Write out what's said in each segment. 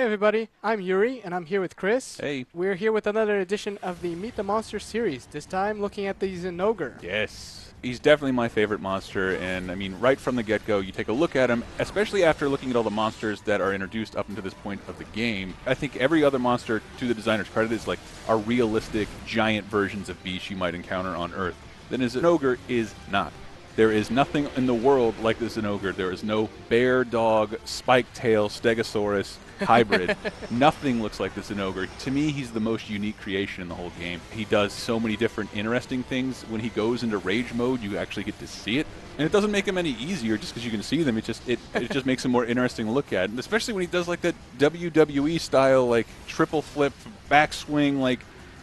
Hey everybody, I'm Yuri and I'm here with Chris. Hey. We're here with another edition of the Meet the Monster series, this time looking at the Zinogre. Yes. He's definitely my favorite monster, and I mean, right from the get-go, you take a look at him, especially after looking at all the monsters that are introduced up until this point of the game. I think every other monster, to the designer's credit, is like are realistic, giant versions of beasts you might encounter on Earth. Then a Zinogre is not. There is nothing in the world like the Zinogre. There is no bear, dog, spiked tail, stegosaurus hybrid. Nothing looks like the Zinogre. To me, he's the most unique creation in the whole game. He does so many different interesting things. When he goes into rage mode, you actually get to see it. And it doesn't make him any easier just because you can see them. It just makes him more interesting to look at. And especially when he does like that WWE style, like triple flip, backswing, like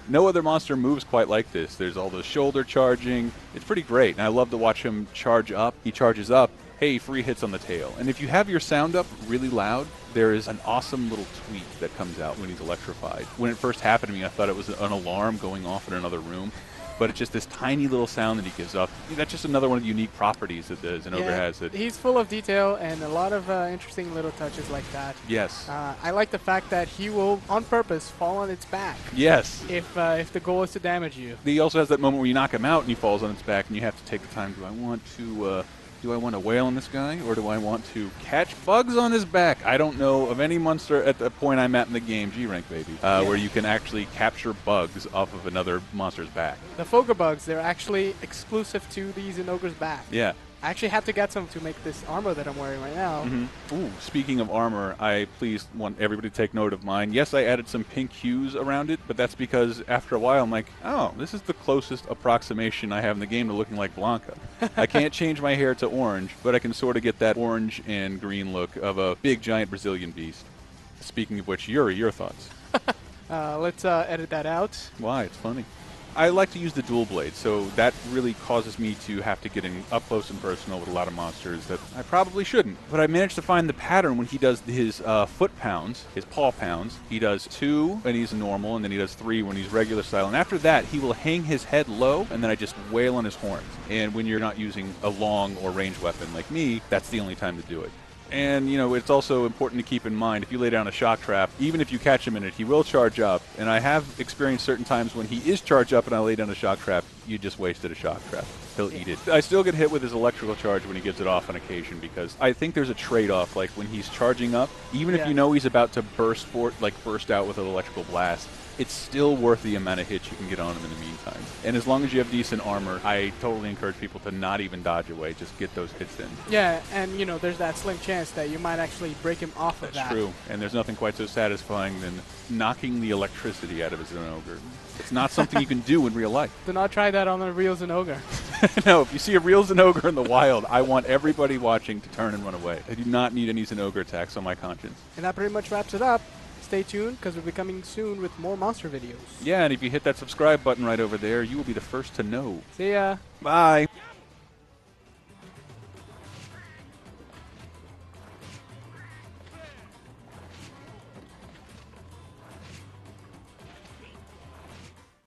no other monster moves quite like this. There's all the shoulder charging. It's pretty great. And I love to watch him charge up. He charges up. Hey, free hits on the tail. And if you have your sound up really loud, there is an awesome little tweet that comes out when he's electrified. When it first happened to me, I thought it was an alarm going off in another room. But it's just this tiny little sound that he gives off. That's just another one of the unique properties that the Zinogre has. He's full of detail and a lot of interesting little touches like that. Yes. I like the fact that he will, on purpose, fall on its back. Yes. If the goal is to damage you. He also has that moment where you knock him out and he falls on its back, and you have to take the time. Do I want to wail on this guy, or do I want to catch bugs on his back? I don't know of any monster at the point I'm at in the game, G-Rank baby, where you can actually capture bugs off of another monster's back. The Foga bugs, they're actually exclusive to the Zinogre's back. Yeah. I actually had to get some to make this armor that I'm wearing right now. Mm-hmm. Ooh, speaking of armor, I please want everybody to take note of mine. Yes, I added some pink hues around it, but that's because after a while I'm like, oh, this is the closest approximation I have in the game to looking like Blanca. I can't change my hair to orange, but I can sort of get that orange and green look of a big giant Brazilian beast. Speaking of which, Yuri, your thoughts? Let's edit that out. Why? It's funny. I like to use the dual blade, so that really causes me to have to get in up close and personal with a lot of monsters that I probably shouldn't. But I managed to find the pattern when he does his foot pounds, his paw pounds. He does 2 when he's normal, and then he does 3 when he's regular style. And after that, he will hang his head low, and then I just wail on his horns. And when you're not using a long or ranged weapon like me, that's the only time to do it. And, you know, it's also important to keep in mind, if you lay down a shock trap, even if you catch him in it, he will charge up. And I have experienced certain times when he is charged up and I lay down a shock trap, you just wasted a shock trap. He'll eat it. I still get hit with his electrical charge when he gives it off on occasion, because I think there's a trade-off. Like, when he's charging up, even if you know he's about to burst out with an electrical blast, it's still worth the amount of hits you can get on him in the meantime. And as long as you have decent armor, I totally encourage people to not even dodge away, just get those hits in. Yeah, and you know, there's that slim chance that you might actually break him off of that. That's true, and there's nothing quite so satisfying than knocking the electricity out of a Zinogre. It's not something you can do in real life. Do not try that on a real Zinogre. No, if you see a real Zinogre in the wild, I want everybody watching to turn and run away. I do not need any Zinogre attacks on my conscience. And that pretty much wraps it up. Stay tuned, because we'll be coming soon with more monster videos. Yeah, and if you hit that subscribe button right over there, you will be the first to know. See ya. Bye.